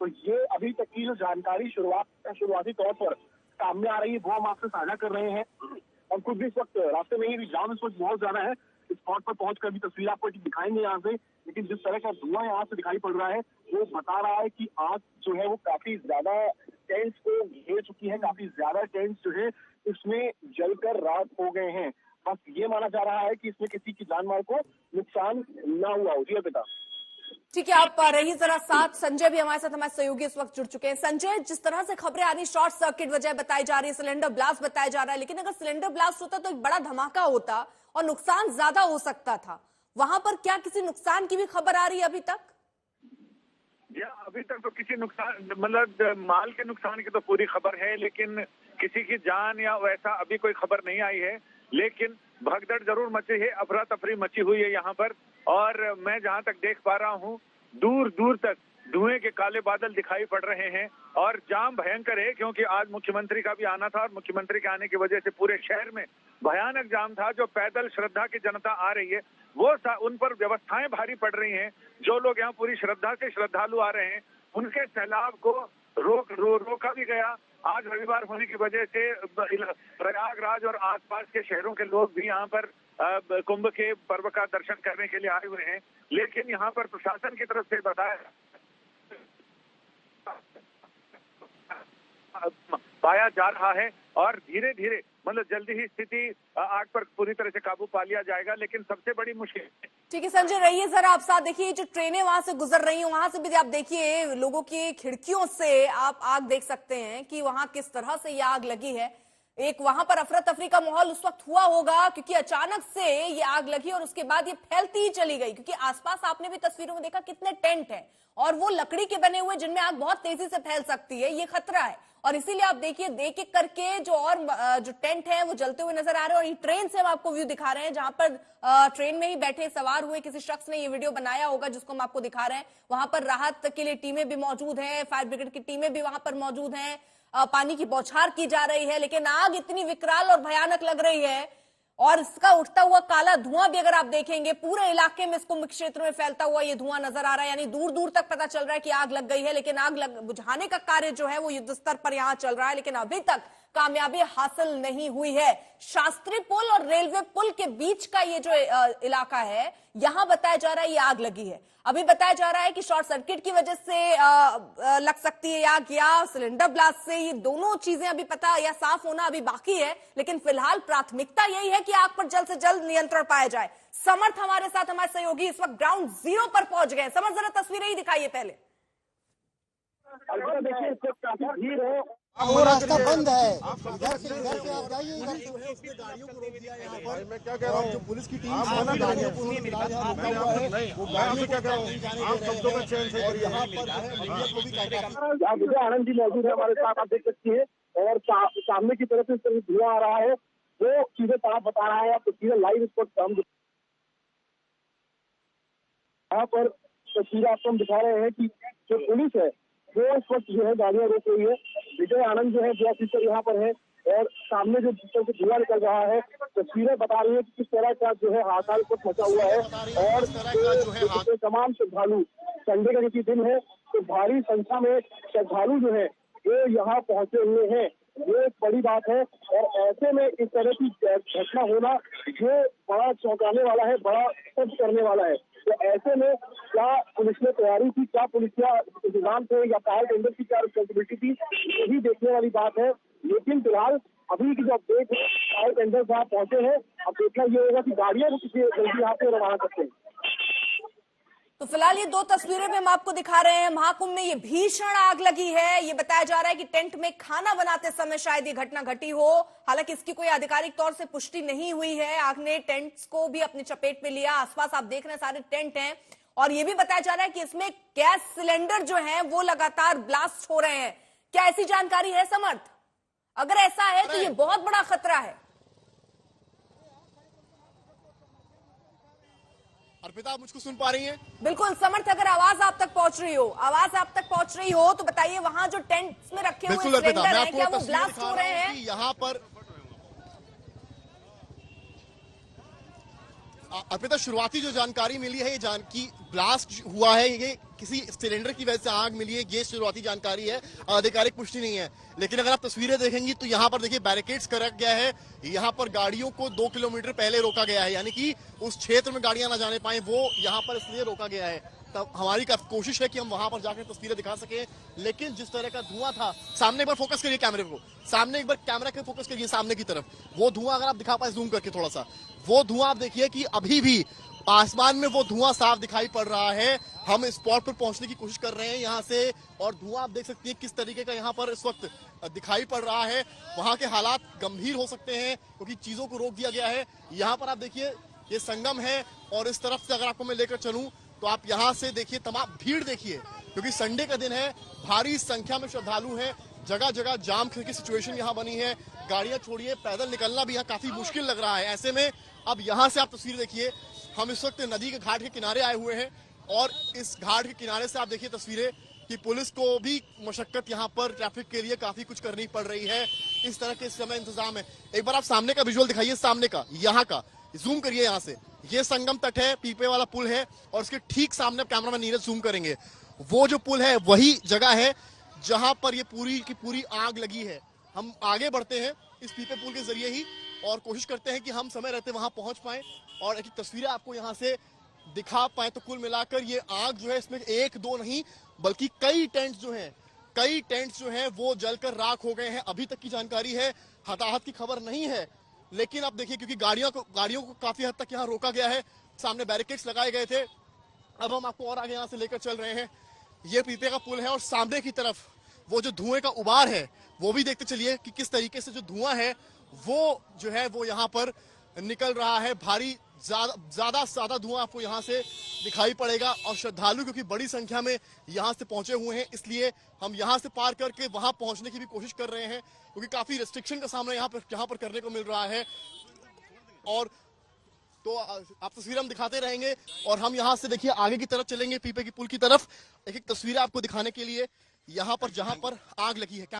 तो ये अभी तक की जो जानकारी शुरुआती तौर पर सामने आ रही है वो हम आपसे साझा कर रहे हैं। और खुद भी इस वक्त रास्ते में ही जाम इस वक्त बहुत ज्यादा है। इस स्पॉट पर पहुंचकर भी तस्वीर आपको दिखाएंगे यहाँ से, लेकिन जिस तरह का धुआं यहाँ से दिखाई पड़ रहा है वो बता रहा है कि आग जो है वो काफी ज्यादा टेंट्स को घेर चुकी है, काफी ज्यादा टेंट्स जो है इसमें जलकर राख हो गए हैं। बस ये माना जा रहा है कि इसमें किसी की जान माल को नुकसान न हुआ हो। जी अर्पिता। ठीक है, आप रही जरा साथ। संजय भी हमारे साथ, हमारे सहयोगी इस वक्त जुड़ चुके हैं। संजय, जिस तरह से खबरें आ रही, शॉर्ट सर्किट वजह बताई जा रही है, सिलेंडर ब्लास्ट बताया जा रहा है, लेकिन अगर सिलेंडर ब्लास्ट होता तो एक बड़ा धमाका होता और नुकसान ज्यादा हो सकता था। वहां पर क्या किसी नुकसान की भी खबर आ रही है अभी तक? अभी तक तो किसी नुकसान, मतलब माल के नुकसान की तो पूरी खबर है, लेकिन किसी की जान या वैसा अभी कोई खबर नहीं आई है। लेकिन भगदड़ जरूर मची है, अफरा तफरी मची हुई है यहाँ पर। और मैं जहाँ तक देख पा रहा हूँ, दूर दूर तक धुएं के काले बादल दिखाई पड़ रहे हैं और जाम भयंकर है, क्योंकि आज मुख्यमंत्री का भी आना था और मुख्यमंत्री के आने की वजह से पूरे शहर में भयानक जाम था। जो पैदल श्रद्धा की जनता आ रही है वो उन पर व्यवस्थाएं भारी पड़ रही हैं। जो लोग यहाँ पूरी श्रद्धा से श्रद्धालु आ रहे हैं उनके सैलाब को रोका भी गया। आज रविवार होने की वजह से प्रयागराज और आसपास के शहरों के लोग भी यहाँ पर कुंभ के पर्व का दर्शन करने के लिए आए हुए हैं। लेकिन यहाँ पर प्रशासन की तरफ से बताया पाया जा रहा है और धीरे धीरे, मतलब जल्दी ही स्थिति आग पर पूरी तरह से काबू पा लिया जाएगा। लेकिन सबसे बड़ी मुश्किल, ठीक है संजय, रहिए जरा आप साथ। देखिए जो ट्रेनें वहां से गुजर रही हैं, वहां से भी आप देखिए लोगों की खिड़कियों से आप आग देख सकते हैं कि वहां किस तरह से ये आग लगी है। एक वहां पर अफरा तफरी का माहौल उस वक्त हुआ होगा, क्योंकि अचानक से ये आग लगी और उसके बाद ये फैलती ही चली गई। क्योंकि आसपास आपने भी तस्वीरों में देखा कितने टेंट हैं और वो लकड़ी के बने हुए जिनमें आग बहुत तेजी से फैल सकती है, ये खतरा है। और इसीलिए आप देखिए देख एक करके जो टेंट है वो जलते हुए नजर आ रहे हैं। और ये ट्रेन से हम आपको व्यू दिखा रहे हैं, जहां पर ट्रेन में ही बैठे सवार हुए किसी शख्स ने ये वीडियो बनाया होगा जिसको हम आपको दिखा रहे हैं। वहां पर राहत के लिए टीमें भी मौजूद हैं, फायर ब्रिगेड की टीमें भी वहां पर मौजूद हैं, पानी की बौछार की जा रही है। लेकिन आग इतनी विकराल और भयानक लग रही है और इसका उठता हुआ काला धुआं भी अगर आप देखेंगे पूरे इलाके में, इस कुंभ क्षेत्र में फैलता हुआ ये धुआं नजर आ रहा है। यानी दूर दूर तक पता चल रहा है कि आग लग गई है, लेकिन आग बुझाने का कार्य जो है वो युद्ध स्तर पर यहां चल रहा है, लेकिन अभी तक कामयाबी हासिल नहीं हुई है। शास्त्री पुल और रेलवे पुल के बीच का ये जो इलाका है, यहां बताया जा रहा है ये आग लगी है। अभी बताया जा रहा है कि शॉर्ट सर्किट की वजह से लग सकती है आग या सिलेंडर ब्लास्ट से। ये दोनों चीजें अभी पता या साफ होना अभी बाकी है, लेकिन फिलहाल प्राथमिकता यही है कि आग पर जल्द से जल्द नियंत्रण पाया जाए। समर्थ हमारे साथ, हमारे सहयोगी इस वक्त ग्राउंड जीरो पर पहुंच गए। समर्थ जरा तस्वीरें ही दिखाइए पहले। देखिए इस वक्त काफी भीड़ है, वो रास्ता बंद है, इधर से आप जाइए। उसने गाड़ियों को रोक दिया यहाँ पर। मैं क्या कह रहा हूँ, जो पुलिस की टीम गाड़ियों को रोका हुआ है, वो गाड़ियों क्या कह रहा हूँ, आप शब्दों में चयन से यहाँ पर आनंद जी मौजूद है हमारे साथ, आप देख सकती है। और सामने की तरफ से धुआं आ रहा है, वो चीजें साफ बता रहा है। आप तस्वीरें लाइव इस वक्त यहाँ पर तस्वीरें आपको हम दिखा रहे हैं कि जो पुलिस है वो इस वक्त जो है गाड़ियां रोक रही है। विजय आनंद जो है जो ऑफिसर यहाँ पर है और सामने जो जिस तरह से धुआं निकल रहा है, तस्वीरें बता रही है कि किस तरह का जो है हादसा कुछ मचा हुआ है। और तमाम श्रद्धालु, संडे का क्योंकि दिन है तो भारी संख्या में श्रद्धालु जो है वो यहाँ पहुंचे हुए हैं, ये एक बड़ी बात है। और ऐसे में इस तरह की घटना होना ये बड़ा चौंकाने वाला है, बड़ा स्तब्ध करने वाला है। तो ऐसे में क्या पुलिस ने तैयारी की, क्या पुलिस का इंतजाम थे या फायर टेंडर की क्या रिस्पॉन्सिबिलिटी थी, यही देखने वाली बात है। लेकिन फिलहाल अभी की जो अपडेट है, फायर टेंडर जहाँ पहुंचे हैं, अब देखना ये होगा कि गाड़ियां किसी जल्दी यहाँ पे रवाना करते हैं। तो फिलहाल ये दो तस्वीरें भी हम आपको दिखा रहे हैं। महाकुंभ में ये भीषण आग लगी है। ये बताया जा रहा है कि टेंट में खाना बनाते समय शायद ये घटना घटी हो। हालांकि इसकी कोई आधिकारिक तौर से पुष्टि नहीं हुई है। आग ने टेंट्स को भी अपनी चपेट में लिया। आसपास आप देख रहे हैं सारे टेंट हैं और ये भी बताया जा रहा है कि इसमें गैस सिलेंडर जो है वो लगातार ब्लास्ट हो रहे हैं। क्या ऐसी जानकारी है समर्थ? अगर ऐसा है तो ये बहुत बड़ा खतरा है। अर्पिता, आप मुझको सुन पा रही हैं? बिल्कुल समर्थ, अगर आवाज आप तक पहुंच रही हो, तो बताइए वहां जो टेंट्स में रखे हुए सिलेंडर हैं क्या वो ब्लास्ट हो रहे हैं? यहाँ पर अर्पिता, शुरुआती जो जानकारी मिली है ये की ब्लास्ट हुआ है, ये किसी सिलेंडर की वजह से आग मिली है, ये शुरुआती जानकारी है, आधिकारिक पुष्टि नहीं है। लेकिन अगर आप तस्वीरें देखेंगी तो यहाँ पर देखिए बैरिकेड्स कर रखा गया है, यहाँ पर गाड़ियों को 2 किलोमीटर पहले रोका गया है, यानी कि उस क्षेत्र में गाड़ियां ना जाने पाए वो यहाँ पर इसलिए रोका गया है। तब हमारी कोशिश है कि हम वहां पर जाकर तस्वीरें दिखा सकें, लेकिन जिस तरह का धुआं था, सामने एक बार फोकस करिए कैमरे को, सामने एक बार कैमरा के फोकस करिए सामने की तरफ, वो धुआं अगर आप दिखा पाए जूम करके थोड़ा सा, वो धुआं आप देखिए कि अभी भी आसमान में वो धुआं साफ दिखाई पड़ रहा है। हम स्पॉट पर पहुंचने की कोशिश कर रहे हैं यहाँ से, और धुआं आप देख सकती हैं किस तरीके का यहाँ पर इस वक्त दिखाई पड़ रहा है। वहां के हालात गंभीर हो सकते हैं क्योंकि चीजों को रोक दिया गया है। यहाँ पर आप देखिए ये संगम है, और इस तरफ से अगर आपको मैं लेकर चलूं तो आप यहाँ से देखिए तमाम भीड़ देखिए, क्योंकि संडे का दिन है, भारी संख्या में श्रद्धालु हैं, जगह जगह जाम की सिचुएशन यहाँ बनी है, गाड़ियां छोड़िए पैदल निकलना भी यहाँ काफी मुश्किल लग रहा है। ऐसे में अब यहाँ से आप तस्वीर देखिए, हम इस वक्त नदी के घाट के किनारे आए हुए हैं, और इस घाट के किनारे से आप देखिए तस्वीरें कि पुलिस को भी मशक्कत यहाँ पर ट्रैफिक के लिए काफी कुछ करनी पड़ रही है। इस तरह के इस समय इंतजाम है। एक बार आप सामने का विजुअल दिखाइए, सामने का यहाँ का जूम करिए, यहाँ से ये संगम तट है, पीपे वाला पुल है, और उसके ठीक सामने कैमरामैन नीरज जूम करेंगे, वो जो पुल है वही जगह है जहां पर ये पूरी की पूरी आग लगी है। हम आगे बढ़ते हैं इस पीपे पुल के जरिए ही, और कोशिश करते हैं कि हम समय रहते वहां पहुंच पाएं और एक तस्वीरें आपको यहां से दिखा पाए। तो कुल मिलाकर ये आग जो है, इसमें 1-2 नहीं बल्कि कई टेंट्स जो हैं वो जलकर राख हो गए हैं। अभी तक की जानकारी है, हताहत की खबर नहीं है, लेकिन आप देखिए क्योंकि गाड़ियों को काफी हद तक यहाँ रोका गया है, सामने बैरिकेड्स लगाए गए थे। अब हम आपको और आगे यहाँ से लेकर चल रहे हैं। ये पीपे का पुल है, और सामने की तरफ वो जो धुएं का उबार है वो भी देखते चलिए कि किस तरीके से जो धुआं है वो जो है वो यहाँ पर निकल रहा है। भारी ज्यादा धुआं आपको यहाँ से दिखाई पड़ेगा, और श्रद्धालु क्योंकि बड़ी संख्या में यहाँ से पहुंचे हुए हैं, इसलिए हम यहाँ से पार करके वहां पहुंचने की भी कोशिश कर रहे हैं, क्योंकि काफी रेस्ट्रिक्शन का सामना यहाँ पर करने को मिल रहा है। और तो आप तस्वीर हम दिखाते रहेंगे, और हम यहाँ से देखिए आगे की तरफ चलेंगे, पीपे की पुल की तरफ, एक एक तस्वीरें आपको दिखाने के लिए यहाँ पर जहां पर आग लगी है।